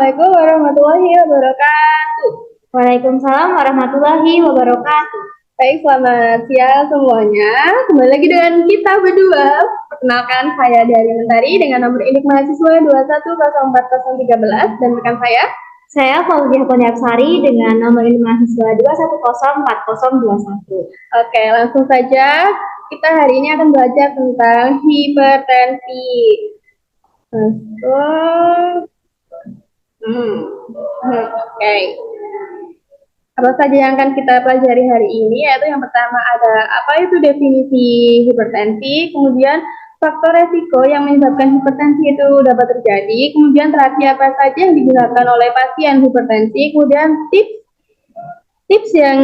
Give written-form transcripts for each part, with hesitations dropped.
Assalamualaikum warahmatullahi wabarakatuh. Waalaikumsalam warahmatullahi wabarakatuh. Baik, selamat siang semuanya. Kembali lagi dengan kita berdua. Perkenalkan, saya dari Mentari dengan nomor induk mahasiswa 2104013 dan rekan Saya Fauziah Poniapsari dengan nomor induk mahasiswa 2104021. Oke, langsung saja. Kita hari ini akan belajar tentang hipertensi. Langsung. Oke. Apa saja yang akan kita pelajari hari ini, yaitu yang pertama ada apa itu definisi hipertensi, kemudian faktor resiko yang menyebabkan hipertensi itu dapat terjadi, kemudian terapi apa saja yang digunakan oleh pasien hipertensi, kemudian tips yang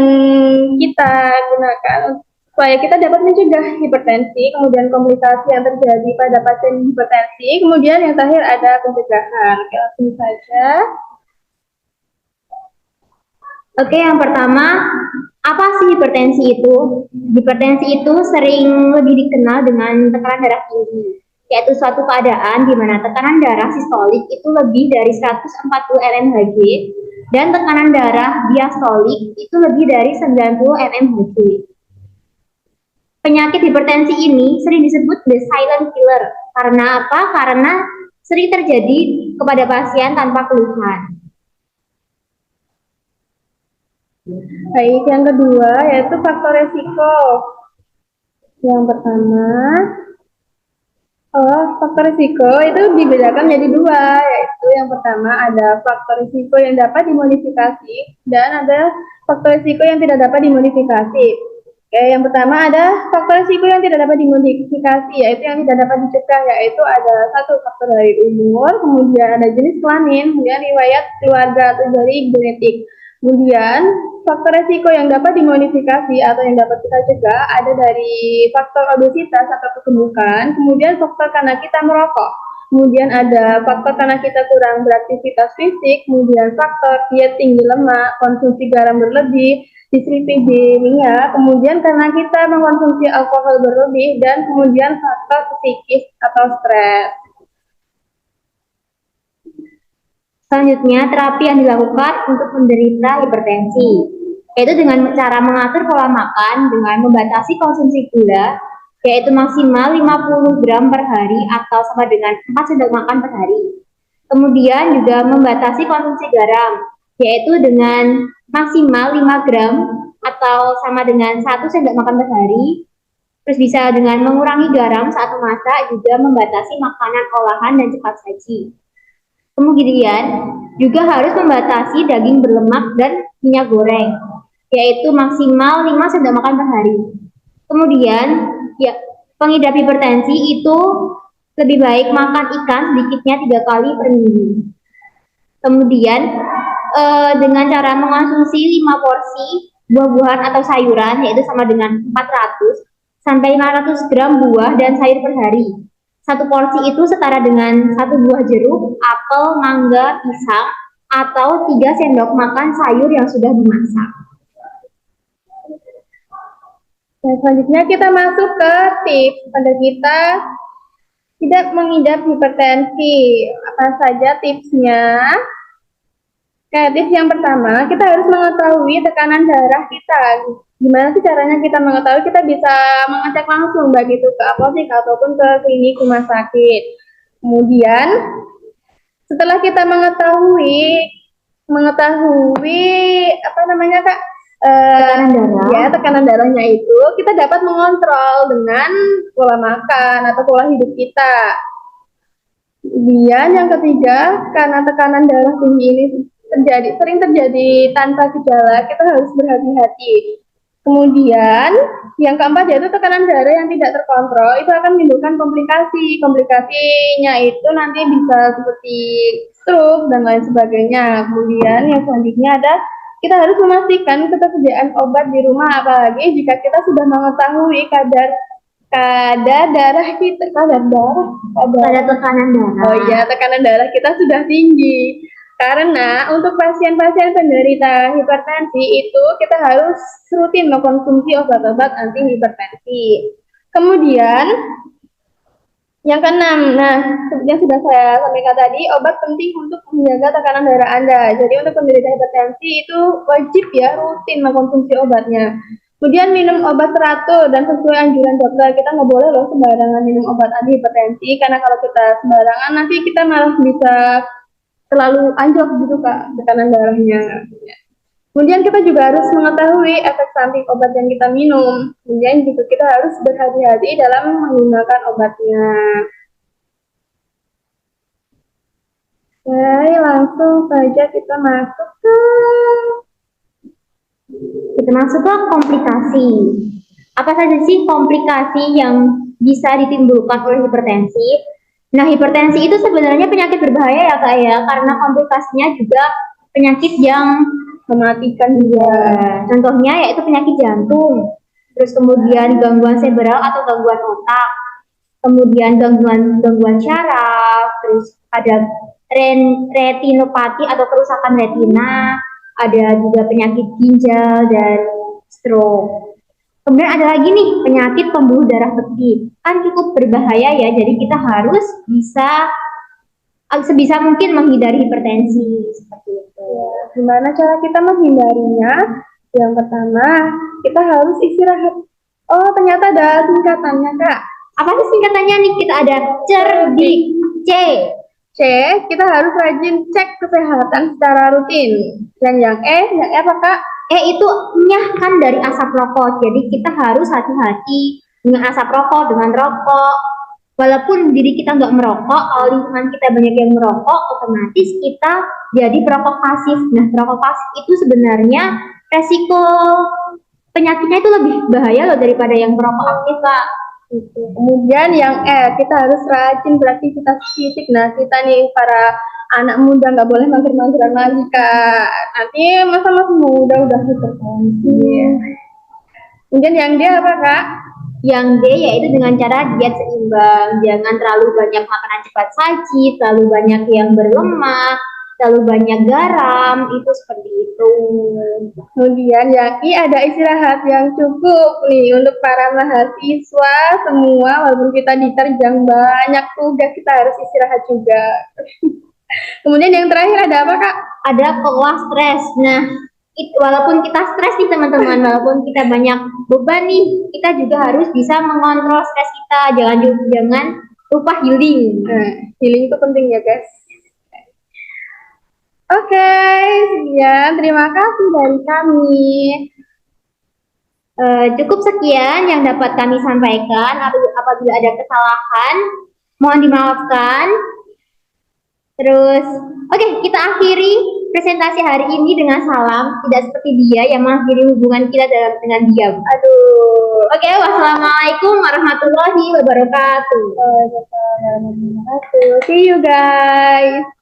kita gunakan supaya kita dapat mencegah hipertensi, kemudian komplikasi yang terjadi pada pasien hipertensi, kemudian yang terakhir ada pencegahan. Oke, langsung saja. Oke, yang pertama, apa sih hipertensi itu? Hipertensi itu sering lebih dikenal dengan tekanan darah tinggi, yaitu suatu keadaan di mana tekanan darah sistolik itu lebih dari 140 mmHg dan tekanan darah diastolik itu lebih dari 90 mmHg. Penyakit hipertensi ini sering disebut the silent killer. Karena apa? Karena sering terjadi kepada pasien tanpa keluhan. Baik, yang kedua yaitu faktor resiko. Yang pertama, faktor risiko itu dibedakan menjadi dua, yaitu yang pertama ada faktor risiko yang dapat dimodifikasi dan ada faktor risiko yang tidak dapat dimodifikasi. Oke, yang pertama ada faktor risiko yang tidak dapat dimodifikasi, yaitu yang tidak dapat dicegah, yaitu ada satu faktor dari umur, kemudian ada jenis kelamin, kemudian riwayat keluarga atau dari genetik. Kemudian faktor resiko yang dapat dimodifikasi atau yang dapat kita cegah ada dari faktor obesitas atau kegemukan, kemudian faktor karena kita merokok, kemudian ada faktor karena kita kurang beraktivitas fisik, kemudian faktor diet tinggi lemak, konsumsi garam berlebih, dislipidemia, kemudian karena kita mengkonsumsi alkohol berlebih, dan kemudian faktor psikis atau stres. Selanjutnya, terapi yang dilakukan untuk penderita hipertensi, yaitu dengan cara mengatur pola makan dengan membatasi konsumsi gula, yaitu maksimal 50 gram per hari atau sama dengan 4 sendok makan per hari. Kemudian juga membatasi konsumsi garam, yaitu dengan maksimal 5 gram atau sama dengan 1 sendok makan per hari. Terus bisa dengan mengurangi garam saat memasak, juga membatasi makanan olahan dan cepat saji. Kemudian juga harus membatasi daging berlemak dan minyak goreng, yaitu maksimal 5 sendok makan per hari. Kemudian ya, pengidap hipertensi itu lebih baik makan ikan sedikitnya 3 kali per minggu. Kemudian dengan cara mengonsumsi 5 porsi buah-buahan atau sayuran, yaitu sama dengan 400 sampai 500 gram buah dan sayur per hari. Satu porsi itu setara dengan 1 buah jeruk, apel, mangga, pisang, atau 3 sendok makan sayur yang sudah dimasak. Dan selanjutnya kita masuk ke tips pada kita tidak mengidap hipertensi. Apa saja tipsnya? Tips yang pertama, kita harus mengetahui tekanan darah kita. Gimana sih caranya kita mengetahui? Kita bisa mengecek langsung, baik itu ke apotek ataupun ke klinik rumah sakit. Kemudian, setelah kita mengetahui apa namanya Kak? Tekanan darah. Ya, tekanan darahnya itu kita dapat mengontrol dengan pola makan atau pola hidup kita. Kemudian yang ketiga, karena tekanan darah tinggi ini sering terjadi tanpa gejala, kita harus berhati-hati. Kemudian yang keempat yaitu tekanan darah yang tidak terkontrol itu akan menimbulkan komplikasi. Komplikasinya itu nanti bisa seperti stroke dan lain sebagainya. Kemudian yang selanjutnya ada kita harus memastikan ketersediaan obat di rumah, apalagi jika kita sudah mengetahui kadar darah kita, kadar tekanan darah. Oh iya, tekanan darah kita sudah tinggi. Karena untuk pasien-pasien penderita hipertensi itu kita harus rutin mengkonsumsi obat-obat anti hipertensi. Kemudian Yang keenam, nah seperti yang sudah saya sampaikan tadi, obat penting untuk menjaga tekanan darah Anda. Jadi untuk penderita hipertensi itu wajib ya rutin mengkonsumsi obatnya. Kemudian minum obat teratur dan sesuai anjuran dokter. Kita nggak boleh loh sembarangan minum obat anti hipertensi karena kalau kita sembarangan nanti kita malah bisa terlalu anjlok gitu Kak tekanan darahnya. Kemudian kita juga harus mengetahui efek samping obat yang kita minum. Kemudian juga kita harus berhati-hati dalam menggunakan obatnya. Oke, langsung saja kita masuk ke Kita masuk ke komplikasi. Apa saja sih komplikasi yang bisa ditimbulkan oleh hipertensi? Nah, hipertensi itu sebenarnya penyakit berbahaya ya Kak ya, karena komplikasinya juga penyakit yang mematikan juga. contohnya yaitu penyakit jantung, terus kemudian gangguan serebral atau gangguan otak, kemudian gangguan syaraf, terus ada retinopati atau kerusakan retina, ada juga penyakit ginjal dan stroke. Kemudian ada lagi nih penyakit pembuluh darah kecil, kan cukup berbahaya ya, jadi kita harus bisa sebisa mungkin menghindari hipertensi seperti itu. Ya, gimana cara kita menghindarinya? Yang pertama, kita harus istirahat. Oh, ternyata ada singkatannya, Kak. Apa sih singkatannya nih? Kita ada cerdik, C. C, kita harus rajin cek kesehatan secara rutin. Dan yang E apa, Kak? Itu nyah kan dari asap rokok. Jadi kita harus hati-hati dengan asap rokok, dengan rokok. Walaupun diri kita nggak merokok, kalau lingkungan kita banyak yang merokok, otomatis kita jadi perokok pasif. Nah, perokok pasif itu sebenarnya resiko penyakitnya itu lebih bahaya loh daripada yang perokok aktif, Kak. Gitu. Kemudian yang kita harus rajin beraktivitas fisik. Nah, kita nih para anak muda nggak boleh mager-mageran lagi, Kak. Nanti masa-masa muda udah hipertensi. Kemudian yang dia apa, Kak? Yang D yaitu dengan cara diet seimbang, jangan terlalu banyak makanan cepat saji, terlalu banyak yang berlemak, terlalu banyak garam, itu seperti itu. Kemudian yang I ada istirahat yang cukup nih untuk para mahasiswa semua, walaupun kita diterjang banyak tugas, kita harus istirahat juga. Kemudian yang terakhir ada apa, Kak? Ada keluar stres. Nah, walaupun kita stres nih teman-teman, walaupun kita banyak beban nih, kita juga harus bisa mengontrol stres kita. Jangan lupa healing. Healing itu penting ya, guys. Oke, sekian. Terima kasih dari kami. Cukup sekian yang dapat kami sampaikan. Apabila ada kesalahan, mohon dimaafkan. Terus, oke, kita akhiri presentasi hari ini dengan salam. Tidak seperti dia yang mengakhiri hubungan kita dengan diam. Aduh. Oke, wassalamualaikum warahmatullahi wabarakatuh. Waalaikumsalam warahmatullahi wabarakatuh. See you guys.